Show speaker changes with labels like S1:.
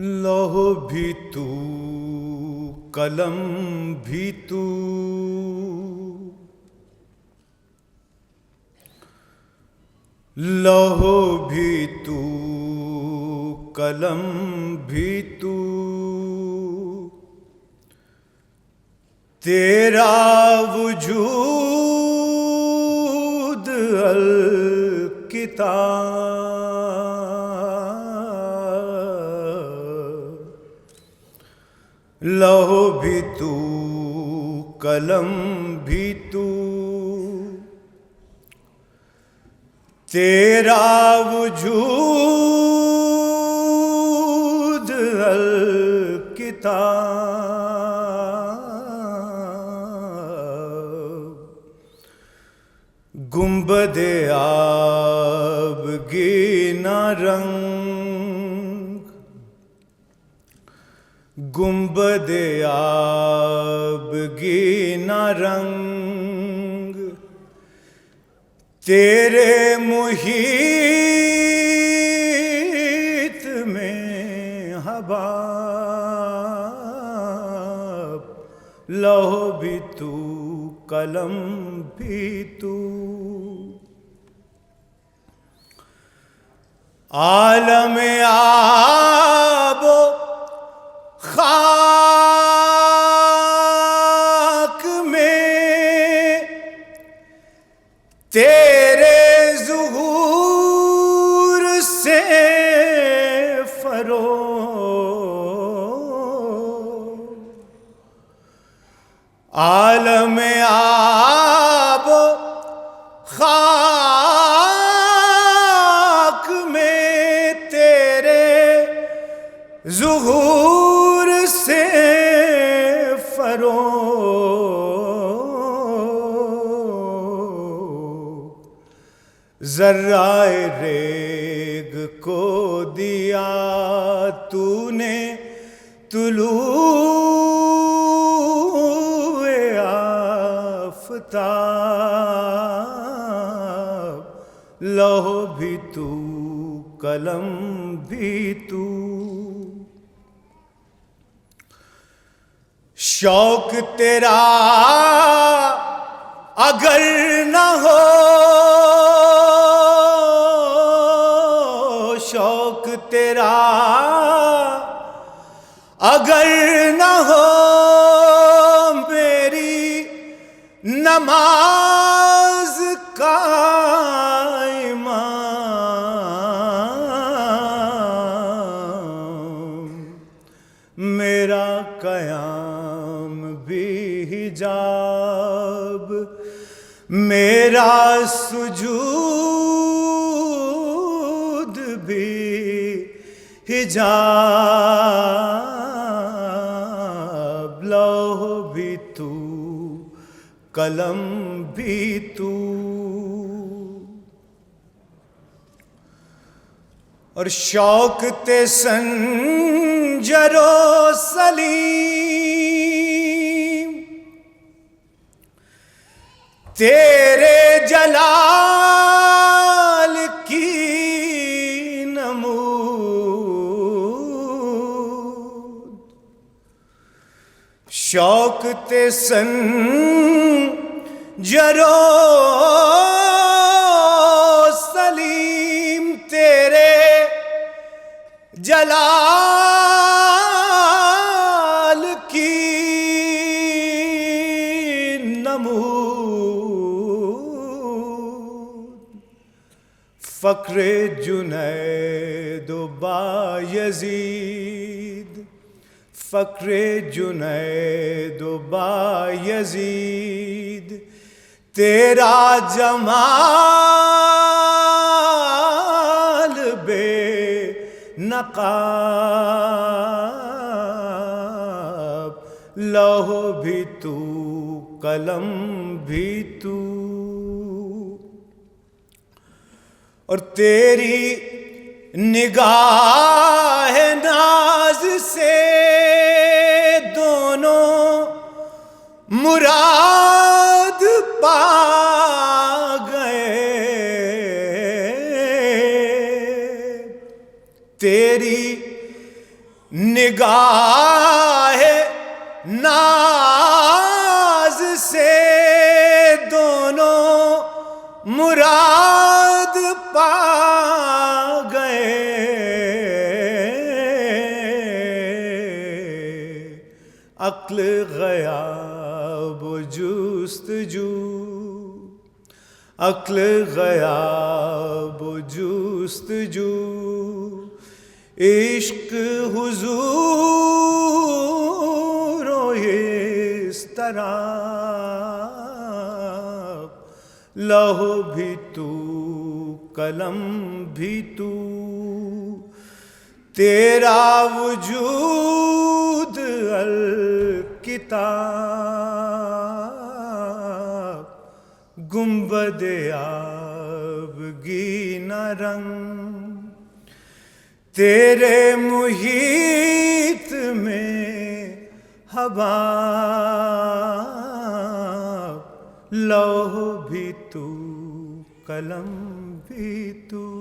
S1: لوح بھی تو، قلم بھی تو، لوح بھی تو، قلم بھی تو، تیرا وجود الکتاب، لوح بھی تو، قلم بھی تو، تیرا وجود الکتاب، گنبد آبگینہ رنگ، گنبد آبگینہ رنگ، تیرے محیط میں حباب، لوح بھی تو، قلم بھی تو، عالم آب و خاک میں تیرے ظہور سے فروغ، عالم آب و خاک میں تیرے ظہور سے فروغ، ذرہ ریگ کو دیا تو نے طلوع آفتاب، لوح بھی تو، قلم بھی تو، شوق تیرا اگر نہ ہو، شوق تیرا اگر نہ ہو، میری نماز کا امام، میرا قیام بھی حجاب، میرا سجود بھی حجاب، لوح بھی تو، قلم بھی تو، اور شوق تے سنجر و سلیم تیرے جلال کی نمود، شوق تے سنجر و سلیم تیرے جلال کی نمود، فقر جنید و بایزید، فقر جنید و بایزید، تیرا جمال بے نقاب، لوح بھی تو، قلم بھی تو، اور تیری نگاہ ناز سے دونوں مراد پا گئے، تیری نگاہ ناز سے دونوں مراد پا گئے، عقل غیاب و جستجو، عقل غیاب و جستجو، عشق حضور و اضطراب، لوح بھی تو قلم بھی تو، تیرا وجود الکتاب، گنبد آبگی نہ رنگ، تیرے محیط میں حباب، لوح بھی تو قلم بھی تو۔